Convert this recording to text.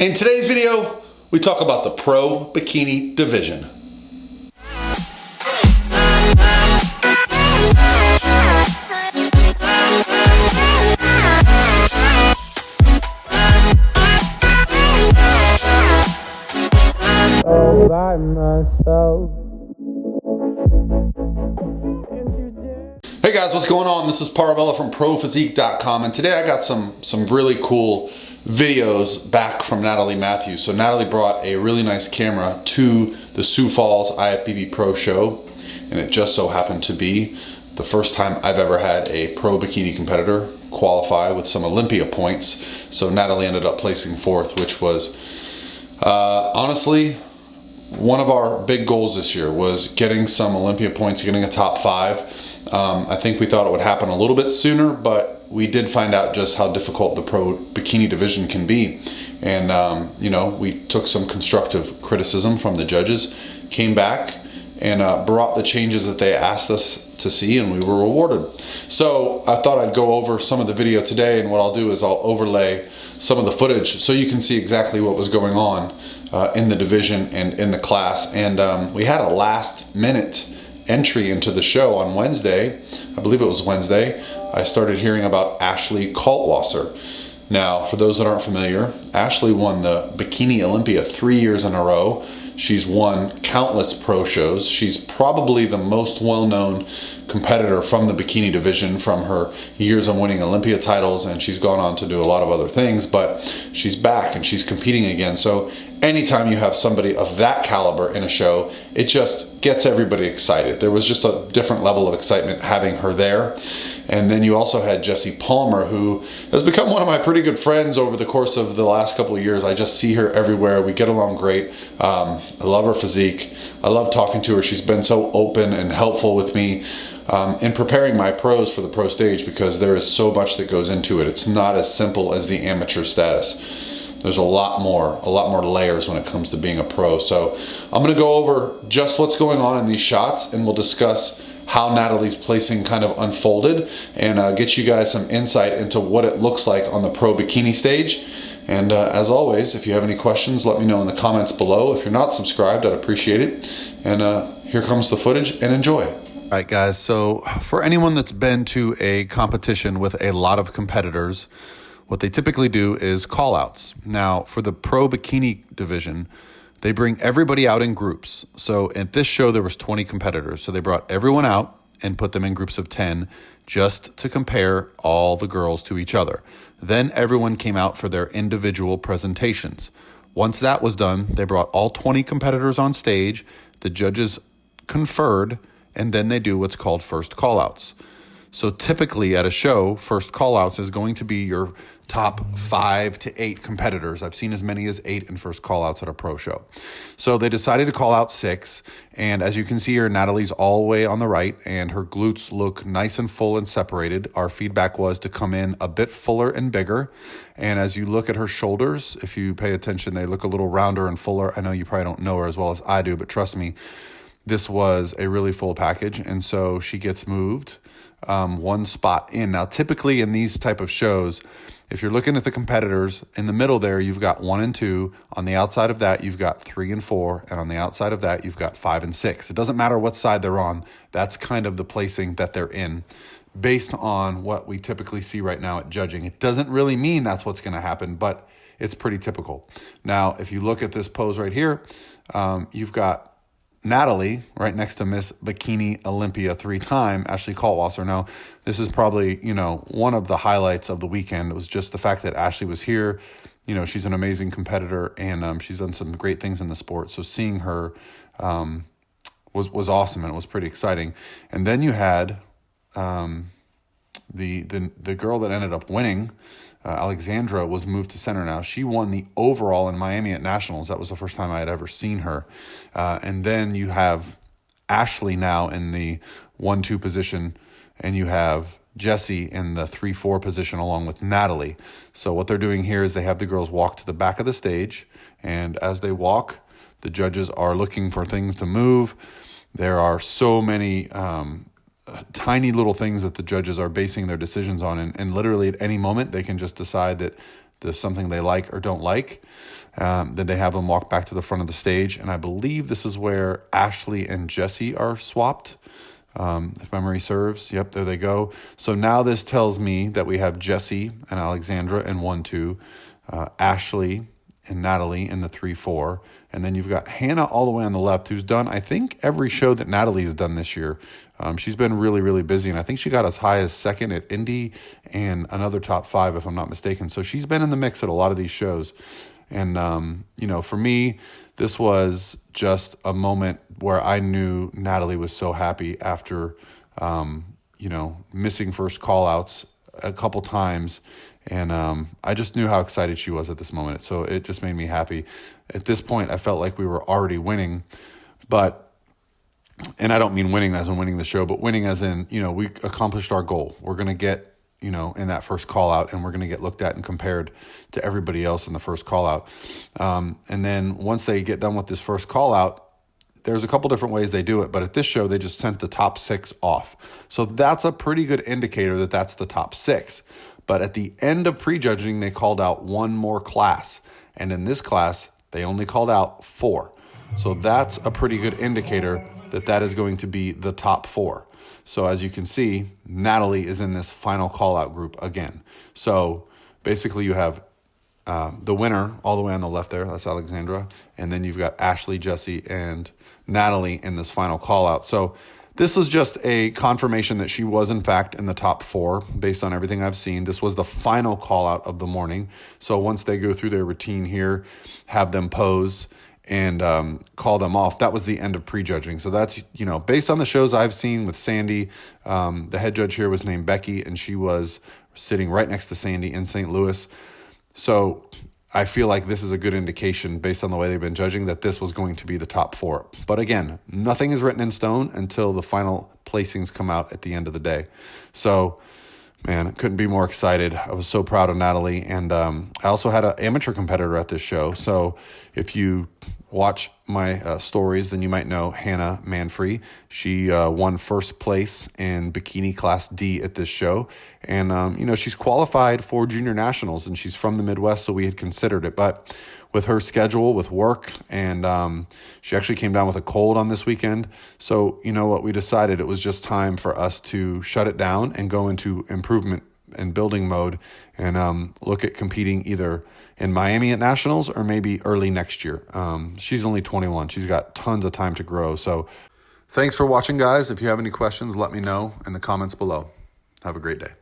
In today's video, we talk about the pro bikini division. All by myself. Hey guys, what's going on? This is Parabella from ProPhysique.com, and today I got some really cool videos back from Natalie Matthews. So Natalie brought a really nice camera to the Sioux Falls IFBB Pro Show, and it just so happened to be the first time I've ever had a pro bikini competitor qualify with some Olympia points. So Natalie ended up placing fourth, which was honestly one of our big goals this year, was getting some Olympia points, getting a top 5. I think we thought it would happen a little bit sooner, but we did find out just how difficult the pro bikini division can be. And, you know, we took some constructive criticism from the judges, came back and brought the changes that they asked us to see, and we were rewarded. So I thought I'd go over some of the video today, and what I'll do is I'll overlay some of the footage so you can see exactly what was going on in the division and in the class. And we had a last minute entry into the show on Wednesday. I believe it was Wednesday. I started hearing about Ashley Kaltwasser. Now, for those that aren't familiar, Ashley won the Bikini Olympia 3 years in a row. She's won countless pro shows. She's probably the most well-known competitor from the bikini division from her years of winning Olympia titles, and she's gone on to do a lot of other things, but she's back and she's competing again. So anytime you have somebody of that caliber in a show, it just gets everybody excited. There was just a different level of excitement having her there. And then you also had Jessie Palmer, who has become one of my pretty good friends over the course of the last couple of years. I just see her everywhere. We get along great. I love her physique. I love talking to her. She's been so open and helpful with me in preparing my pros for the pro stage, because there is so much that goes into it. It's not as simple as the amateur status. There's a lot more layers when it comes to being a pro. So I'm going to go over just what's going on in these shots, and we'll discuss how Natalie's placing kind of unfolded, and get you guys some insight into what it looks like on the pro bikini stage. And as always, if you have any questions, let me know in the comments below. If you're not subscribed, I'd appreciate it. And here comes the footage, and enjoy. All right, guys, so for anyone that's been to a competition with a lot of competitors, what they typically do is call-outs. Now, for the pro bikini division, they bring everybody out in groups. So at this show, there was 20 competitors. So they brought everyone out and put them in groups of 10 just to compare all the girls to each other. Then everyone came out for their individual presentations. Once that was done, they brought all 20 competitors on stage. The judges conferred, and then they do what's called first call-outs. So typically at a show, first call-outs is going to be your top 5 to 8 competitors. I've seen as many as 8 in first call-outs at a pro show. So they decided to call out 6. And as you can see here, Natalie's all the way on the right, and her glutes look nice and full and separated. Our feedback was to come in a bit fuller and bigger. And as you look at her shoulders, if you pay attention, they look a little rounder and fuller. I know you probably don't know her as well as I do, but trust me, this was a really full package. And so she gets moved one spot in. Now, typically in these type of shows, if you're looking at the competitors, in the middle there, you've got 1 and 2. On the outside of that, you've got 3 and 4. And on the outside of that, you've got 5 and 6. It doesn't matter what side they're on. That's kind of the placing that they're in based on what we typically see right now at judging. It doesn't really mean that's what's going to happen, but it's pretty typical. Now, if you look at this pose right here, you've got Natalie right next to Miss Bikini Olympia 3-time Ashley Kaltwasser. Now, this is probably, you know, one of the highlights of the weekend. It was just the fact that Ashley was here. You know, she's an amazing competitor, and she's done some great things in the sport. So seeing her was awesome, and it was pretty exciting. And then you had the girl that ended up winning, Alexandra, was moved to center now. She won the overall in Miami at Nationals. That was the first time I had ever seen her. And then you have Ashley now in the 1-2 position, and you have Jessie in the 3-4 position along with Natalie. So what they're doing here is they have the girls walk to the back of the stage, and as they walk, the judges are looking for things to move. There are so many tiny little things that the judges are basing their decisions on, and literally at any moment they can just decide that there's something they like or don't like, then they have them walk back to the front of the stage. And I believe this is where Ashley and Jesse are swapped, if memory serves. Yep, there they go. So now this tells me that we have Jesse and Alexandra in 1-2, Ashley and Natalie in the 3-4. And then you've got Hannah all the way on the left, who's done, I think, every show that Natalie has done this year. She's been really, really busy, and I think she got as high as second at Indy and another top 5, if I'm not mistaken. So she's been in the mix at a lot of these shows. And, for me, this was just a moment where I knew Natalie was so happy after, missing first call-outs a couple times. And I just knew how excited she was at this moment. So it just made me happy. At this point, I felt like we were already winning. And I don't mean winning as in winning the show, but winning as in, we accomplished our goal. We're going to get, in that first call out, and we're going to get looked at and compared to everybody else in the first call out. And then once they get done with this first call out, there's a couple different ways they do it, but at this show, they just sent the top 6 off. So that's a pretty good indicator that that's the top 6. But at the end of prejudging, they called out one more class. And in this class, they only called out 4. So that's a pretty good indicator that that is going to be the top 4. So as you can see, Natalie is in this final call-out group again. So basically you have the winner all the way on the left there. That's Alexandra. And then you've got Ashley, Jesse, and Natalie in this final call-out. So this is just a confirmation that she was, in fact, in the top 4 based on everything I've seen. This was the final call-out of the morning. So once they go through their routine here, have them pose and call them off, that was the end of prejudging. So that's, based on the shows I've seen with Sandy, the head judge here was named Becky, and she was sitting right next to Sandy in St. Louis. So I feel like this is a good indication, based on the way they've been judging, that this was going to be the top 4. But again, nothing is written in stone until the final placings come out at the end of the day. So, man, I couldn't be more excited. I was so proud of Natalie. And I also had an amateur competitor at this show. So if you watch my stories, then you might know Hannah Manfrey. She won first place in Bikini Class D at this show. And, she's qualified for junior nationals, and she's from the Midwest, so we had considered it. But with her schedule, with work, and she actually came down with a cold on this weekend. So, what we decided, it was just time for us to shut it down and go into improvement and building mode and look at competing either in Miami at nationals or maybe early next year. She's only 21. She's got tons of time to grow. So thanks for watching, guys. If you have any questions, let me know in the comments below. Have a great day.